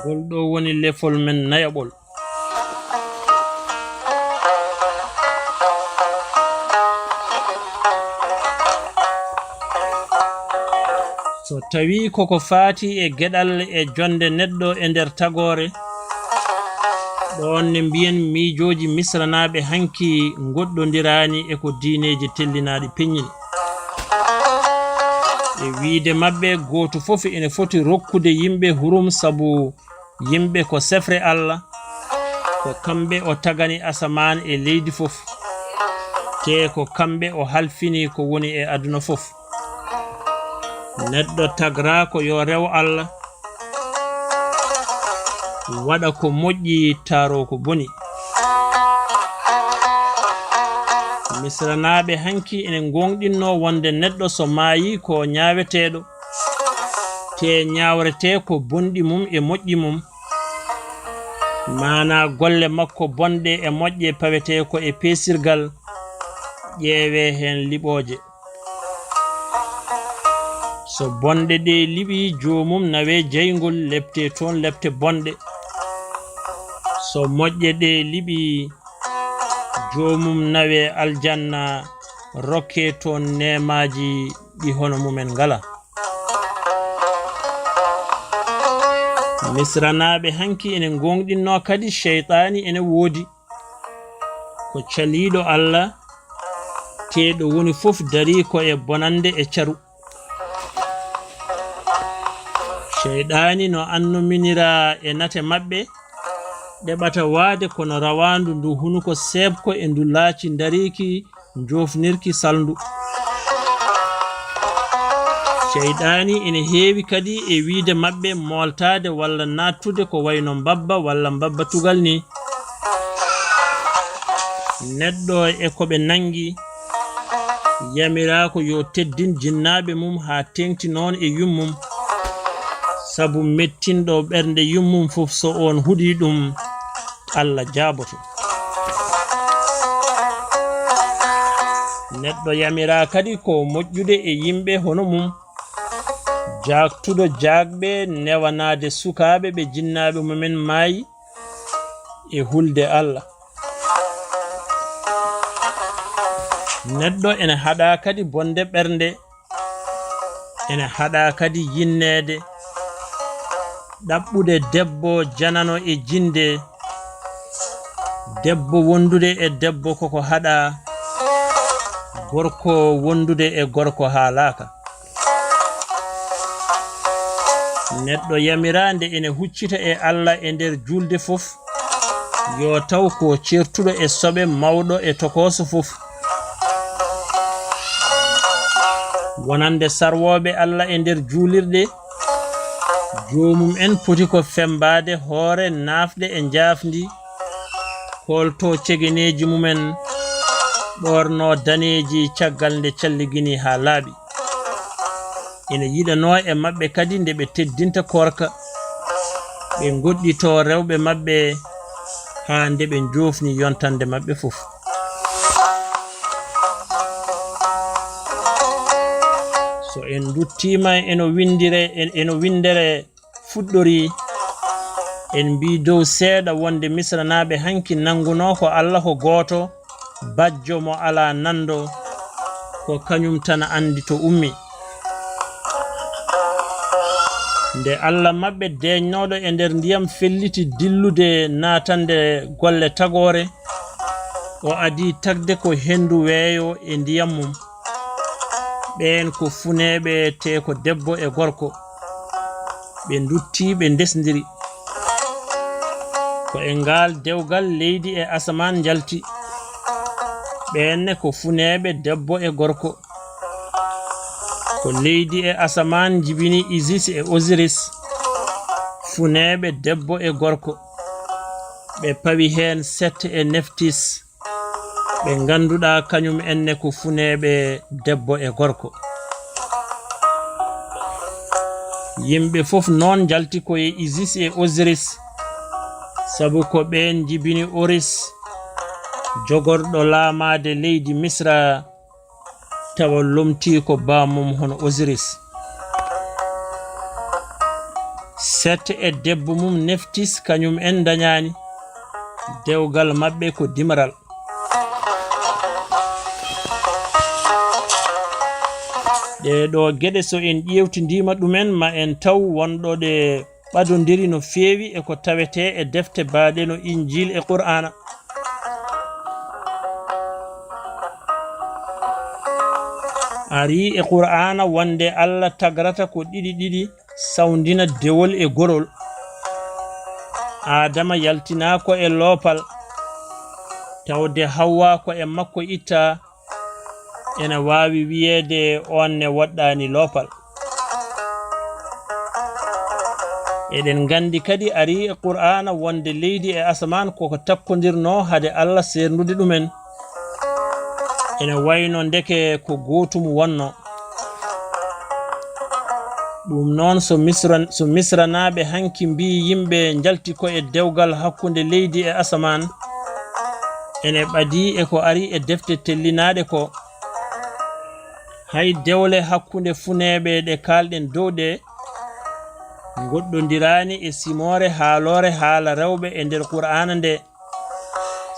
golɗo woni lefol men nayaɓol. So tawi koko faati e geɗal e jonde neɗɗo e nder tagore, ɗon ne mbiyen miijoji misranaɓe hanki goɗɗodirani e ko diineji tellinaɗi peññil. E wiide mabɓe goto fof ene foti rokkude yimɓe hurum, sabu yimɓe ko sefre Allah, ko kamɓe o tagani asaman e leydi fof, te ko kamɓe o halfini ko woni e aduna fof. Neɗɗo tagra ko yo rew Allah, waɗa ko moƴƴi, taro ko boni. Misranaɓe hanki ene gonɗinno wonde neɗɗo so maayi ko ñaaweteɗo, te ñawrete ko bonɗi mum e moƴƴi mum, mana golle makko bonɗe e moƴƴe pawete ko e peesirgal, ƴeewe hen liɓoje. So bonɗe ɗe liɓi, jomum nawe jeygol, lepte toon lepte bonɗe. So moƴƴe ɗe liɓi, jomum nawe aljanna, rokke toon nemaji ɗi hono mumen ngala. Misranaɓe hanki ene gonɗinno kadi sheytani ene woodi, ko caliɗo Allah, teɗo woni fof dari ko e bonande e caru. Sheyɗani no annuminira e nate mabɓe, ɗeɓata waade kono rawandu ndu hunuko sebko e ndu laaci dariki jofnirki salndu. Sheyɗani ene heewi kadi e wiide mabɓe moltade walla nattude ko wayno mbabba walla mbabba tugal ni. Neɗɗo e koɓe nangi yamirako yo teddin jinnaɓe mum ha tengti noon e yummum, sabu mettinɗo ɓernde yummum fof so on huɗi ɗum, Allah jaaboto. Neɗɗo yamira kadi ko moƴƴude e yimɓe hono mum, jaktudo jagɓe, newanade sukaɓe ɓe jinnaɓe mumen maayi e hulde Allah. Neɗɗo ene haɗa kadi bonde ɓernde, ene haɗa kadi yinnede, ɗaɓɓude debbo janano e jinde, debbo wondude e debbo koko haɗa, gorko wondude e gorko haalaka. Neɗɗo yamirande ene huccita e Allah e nder julde fof, yo taw ko certuɗo e soɓe, mawɗo e tokoso fof. Wonande sarwoɓe Allah e nder juulirɗe, jomum en poti ko fembade hoore, nafde e jaafdi, holto cegeneji mumen, ɗorno daneji caggal nde calligini ha laaɓi. Ene yiɗano e mabɓe kadi nde ɓe teddinta korka, ɓe goɗɗito rewɓe mabɓe ha nde ɓe jofni yontande mabɓe fof. So en duttima eno windere fuɗɗori, en mbi dow seeɗa wonde misranaɓe hanki nanguno ko Allah ko goto, bajjo mo ala nando, ko kañum tan andi to ummi. Nde Allah mabɓe deñnoɗo e nder ndiyam felliti dillude natande golle tagore, o adi tagde ko hendu weeyo e ndiyam mum. ɓen ko funeɓe, te ko debbo e gorko, ɓe dutti ɓe desdiri. Ko e ngal dewgal leydi e asaman jalti, ɓenne ko funeɓe debbo e gorko. Ko leydi e asaman jibini Isis e Osiris, funeɓe debbo e gorko. Ɓe pawi hen Set e Neftis, ɓe ganduɗa kañum enne ko funeɓe debbo e gorko. Yimɓe fof noon jalti koye Isis e Osiris, sabu ko ɓen jibini Oris, jogorɗo laamade leydi Misra, tawa lomti ko bamum hono Osiris. Set e debbo mum neftis kanyum en dañani dewgal mabbe ko dimral. Ɗo geɗe so en ƴewtindima ɗumen ma en taw wonɗo ɗe ɓadodiri no feewi e ko tawete e defte baaɗe no Injil e Qur'ana. Ari e Qur'ana wonde Allah tagrata ko ɗiɗi sawndina dewol e gorol. Adama yaltina ko e loopal tawde Hawwa ko e makko itta ena wawi wiyede on ne waɗɗani loopal. Eɗen gandi kadi ari e Qur'ana wonde leydi e asaman koko takkodirno hade Allah sernude ɗumen. Ene wayno ndeke ko gotum wonno. Ɗum noon so misranaɓe hanki mbi yimɓe jalti ko e dewgal hakkunde leydi e asaman ene ɓadi e ko ari e defte tellinaɗe ko. Hay dewle hakkunde funeɓe ɗe kalɗen dow ɗe goɗɗodirani e simore haalore haala rewɓe e nder Qur'ana nde,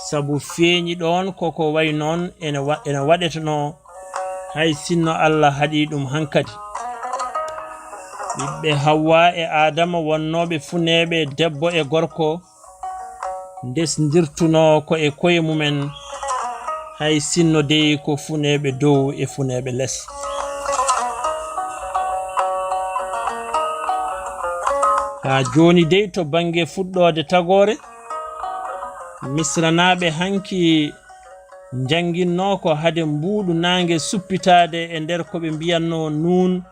sabu feeñi ɗon koko way noon ene waɗetno hay sinno Allah haɗi ɗum hankadi. Ɓiɓɓe Hawwa e Adama wonnoɓe funeɓe debbo e gorko ndesdirtuno ko e koye mumen hay sinno dey ko funeɓe dow e funeɓe less. Ha joni dey to bange fuɗɗode tagore misranaɓe hanki janginno ko hade mbuɗu nangue suppitade e nder koɓe mbiyanno nun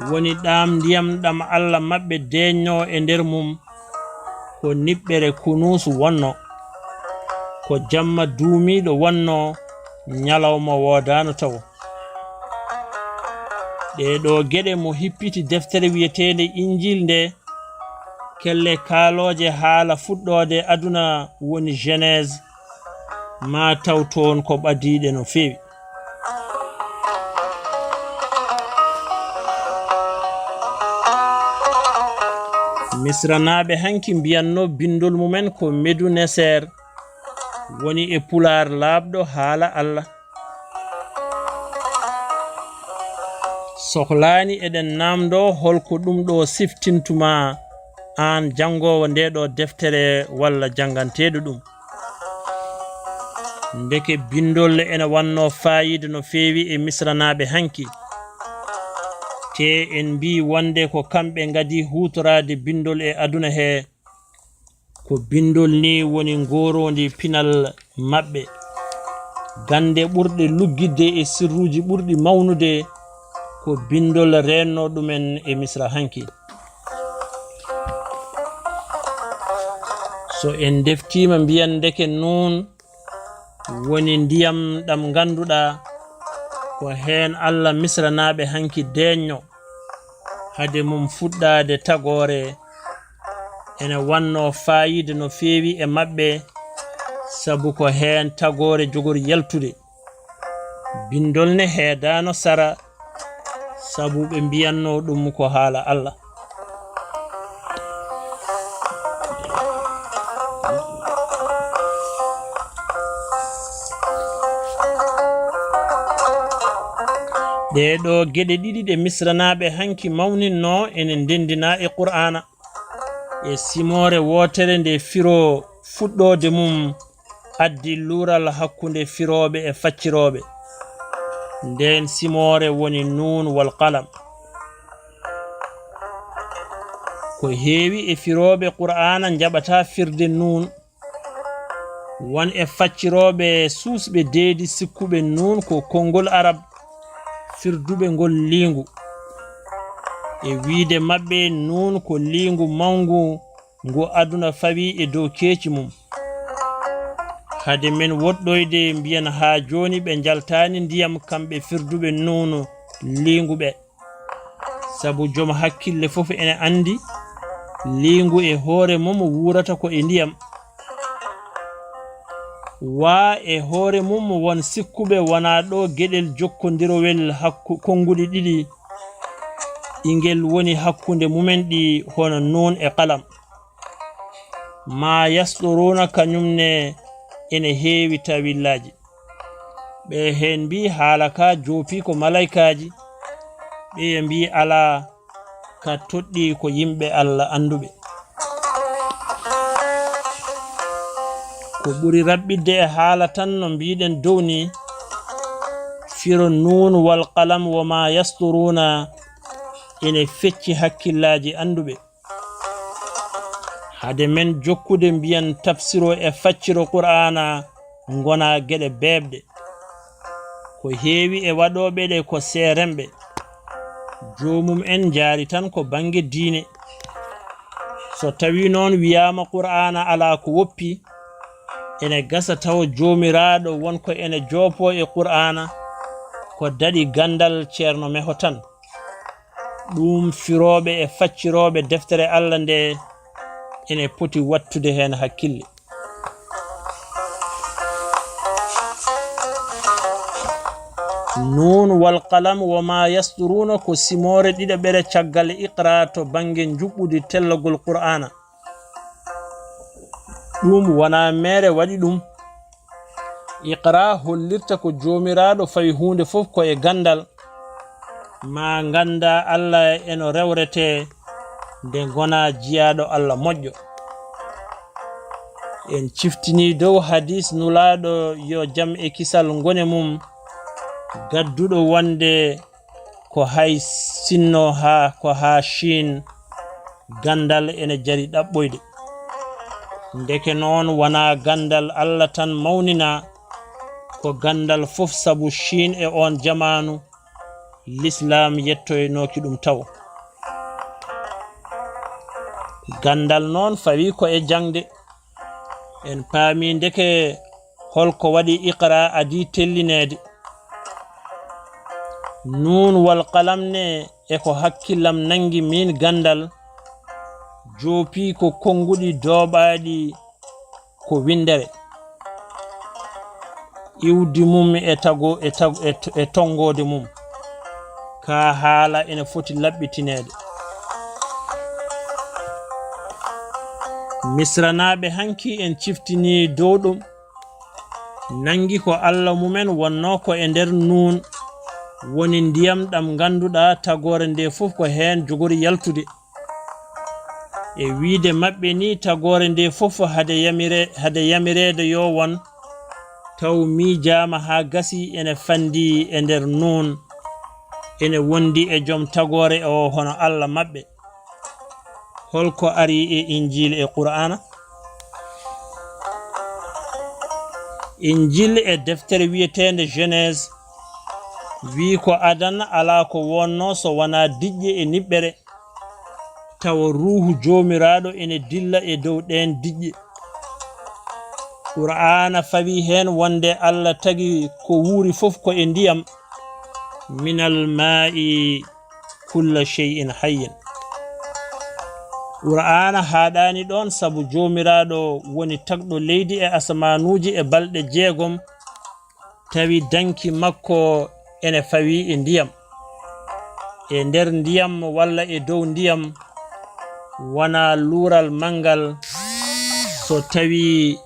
woni ɗam ndiyam ɗam Allah mabɓe deñno e nder mum ko niɓɓere kunusu wonno, ko jamma duumiɗo wonno, ñalawma wodano taw. Ɗeɗo geɗe mo hippiti deftere wiyetede Injil nde kelle kaaloje haala fuɗɗode aduna woni Genèse ma taw toon ko ɓadiɗe no feewi. Misranaɓe hanki mbiyanno bindol mumen ko Meduneser woni e Pular labɗo haala Allah. Sohlani eɗen namdo holko ɗum ɗo siftintuma an jangowo ndeɗo deftere walla janganteɗo ɗum. Ndeke bindol ene wanno fayida no feewi e misranaɓe hanki. Te en mbi wonde ko kamɓe ngadi hutorade bindol e aduna he ko bindol ni woni ngorondi pinal mabɓe. Gande ɓurɗe luggidde e sirruji ɓurɗi mawnude ko bindol renno ɗumen e misra hanki. So en deftima mbiyan deke nun woni ndiyam ɗam ganduɗa ko hen Allah misranaɓe hanki deñño hade mum fuɗɗade tagore ene wanno fayida no feewi e mabɓe, sabu ko hen tagore jogori yaltude. Bindol ne heedano sara sabu ɓe mbiyanno ɗum ko haala Allah. Ɗeɗo geɗe ɗiɗi ɗe misranaɓe hanki mawninno ene ndendina e Qur'ana e simore wotere nde firo fuɗɗode mum addi lural hakkunde firoɓe e facciroɓe. Nden simore woni nun wal qalam. Ko heewi e firoɓe Qur'ana jaɓata firde nun, won e facciroɓe susɓe deedi sikkuɓe nun ko konngol Arab firduɓe ngol lingu e wiide mabɓe nun ko lingu mangu ngu aduna fawi e dow keeci mum. Hade men woɗɗoyde mbiyan ha joni ɓe jaltani ndiyam kamɓe firduɓe nun linguɓe, sabu joom hakkille fof ene andi lingu e hoore mum wurata ko e ndiyam. Wa e hoore mum won sikkuɓe wona ɗo geɗel jokkodirowel hakku konguɗi ɗiɗi ingel woni hakkunde mumen ɗi hono nun e qalam ma yasturuna kanyumne ene heewi tawillaji ɓe hen mbi haala ka joopi ko malaikaji ɓe mbi ala ka toɗɗi ko yimɓe Allah anduɓe ko ɓuri raɓɓidde e haala tan no mbiɗen dow ni firo nun wal qalam wa ma yasturuna ene fecci hakkillaji anduɓe hade men jokkude mbiyan tafsiro e facciro qur'ana ngona geɗe beebɗe ko heewi e waɗoɓe ɗe ko seeremɓe joomum en jaari tan ko bange diine so tawi noon wiyama qur'ana ala ko woppi ene gasa taw joomiraɗo wonko ene joopo e qur'ana ko daɗi gandal ceerno meho tan ɗum firoɓe e facciroɓe deftere Allah nde ene poti wattude hen hakkille nun wal qalam wa ma yasturuna ko simore ɗiɗaɓere caggal iqra to bange juɓɓude tellagol qur'ana ɗum wona mere waɗi ɗum iqra hollirta ko jomiraɗo fawi hunde fof ko e gandal ma ganda Allah eno rewrete nde gona jiyaɗo Allah moƴƴo en ciftini dow hadis nulaɗo yo jam e kisal gone mum gadduɗo wonde ko hay sinno ko ha Chine gandal ene jari ɗaɓɓoyde ndeke noon wona gandal Allah tan mawnina ko gandal fof sabu Chine e on jamanu l'islam yettoynoki ɗum taw gandal noon fawi ko e jangde en paami ndeke holko waɗi iqra adi tellinede nun wal qalam ne e ko hakkillam nangi min gandal joopi ko konguɗi dooɓaɗi ko windere iwdi mum e tongode mum ka haala ene foti laɓɓitinede misranaɓe hanki en ciftini dow ɗum nangi ko Allah mumen wonno ko e nder nun woni ndiyam ɗam ganduɗa tagore nde fof ko hen jogori yaltude e wiide maɓɓe ni tagore nde fof hade yamirede yo won taw miijama ha gasi ene fandi e nder nun ene wondi e joom tagore o hono Allah maɓɓe holko ari e injil e qur'ana injil e deftere wiyetende Genèse wi ko adana ala ko wonno so wana diƴƴe e niɓɓere tawa ruhu jomiraɗo ene dilla e dow ɗen diƴƴe qur'ana fawi hen wonde Allah tagi ko wuuri fof ko e ndiyam minal ma'i kulla shay'in hayyin qur'ana haɗani ɗon sabu jomiraɗo woni tagɗo leydi e asamanuji e balɗe 6 tawi danki makko ene fawi e ndiyam e nder ndiyam walla e dow ndiyam wana luural mangal so tawi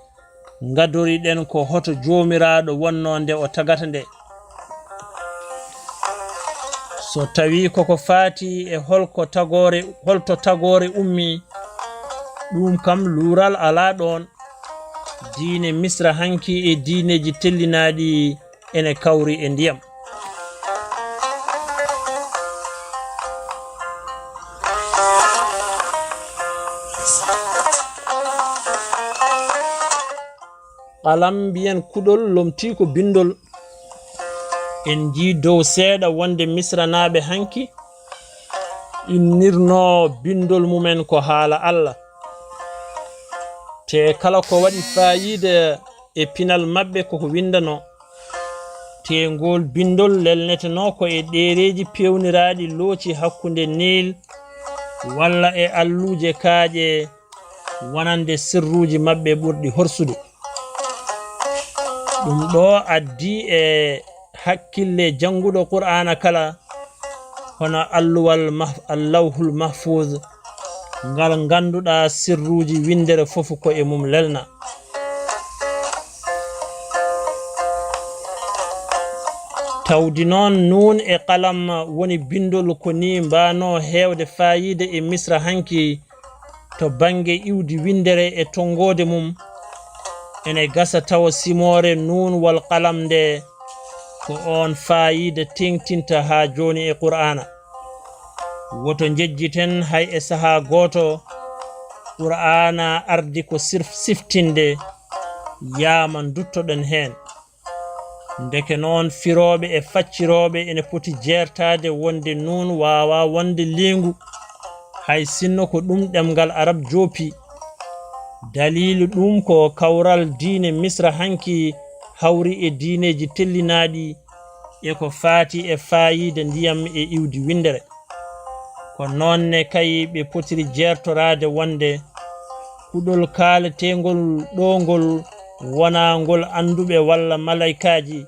gadoriɗen ko hoto jomiraɗo wonno nde o tagata nde so tawi koko faati e holto tagore ummi ɗum kam luural ala ɗon diine misra hanki e diineji tellinaɗi ene kawri e ndiyam qalam mbiyen kuɗol lomti ko bindol en jii dow seeɗa wonde misranaɓe hanki innirno bindol mumen ko haala Allah te kala ko waɗi fayide e pinal maɓɓe koko windano te ngol bindol lelneteno ko e ɗereji pewniraɗi looci hakkunde nil walla e alluje kaaƴe wonande sirruji maɓɓe ɓurɗi horsude ɗum ɗo addi e hakkille janguɗo qur'ana kala hono alluwal allawhul mahfuz ngal ganduɗa sirruji windere fofu ko e mum lelna. Tawdi noon nun e qalam woni bindol ko ni mbano hewde fayide e misra hanki to bange iwdi windere e tongode mum ene gasa tawa simore nun wal qalam nde ko on fayide tengtinta ha joni e qur'ana. Woto jejjiten hay e saha goto qur'ana ardi ko siftinde yaman duttoɗen hen. Ndeke noon firoɓe e facciroɓe ene poti jertade wonde nun wawa wonde lingu hay sinno ko ɗum ɗemgal arab jopi. Dalilu ɗum ko kawral diine misra hanki hawri e diineji tellinaɗi e ko faati e fayide ndiyam e iwdi windere. Ko nonne kay ɓe potiri jertorade wonde kuɗol kaaletegol ɗongol wona ngol anduɓe walla malaikaji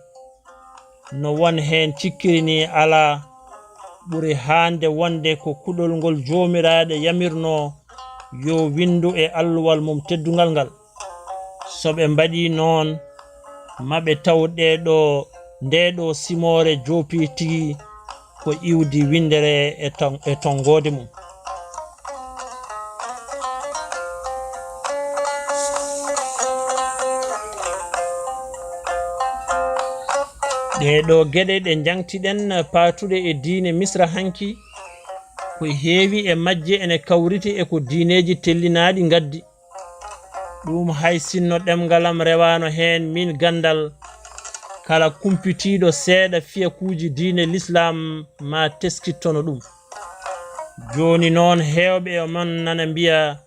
no won hen cikkirini ala ɓuri hande wonde ko kuɗol ngol jomiraɗe yamirno yo windu e alluwal mum teddungal ngal. Soɓe mbaɗi noon maɓe taw ndeɗo simore jopi tigi ko iwdi windere e tongode mum. ɗeɗo geɗe ɗe jangtiɗen patuɗe e diine misra hanki ko heewi e majje ene kawriti e ko diineji tellinaɗi gaddi. ɗum hay sinno ɗemgalam rewano hen min Ganndal kala kumpitiɗo seeɗa fiyakuji diine l'islam ma teskittono ɗum. Joni noon hewɓe e mon nana mbiya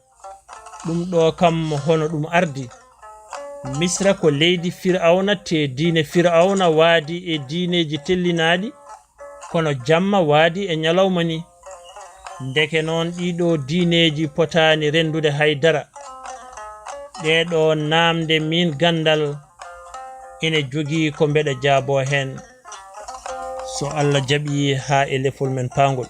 ɗum ɗo kam hono ɗum ardi. Misra ko leydi fir'auna te diine fir'auna waadi e diineji tellinaɗi kono jamma waadi e nyalawma ni. Ndeke noon ɗiɗo diineji potani rendude haydara. ɗeɗo namde min Ganndal ene jogii ko mbeɗa jaabo hen so Allah jaɓi ha e lefol men pangol.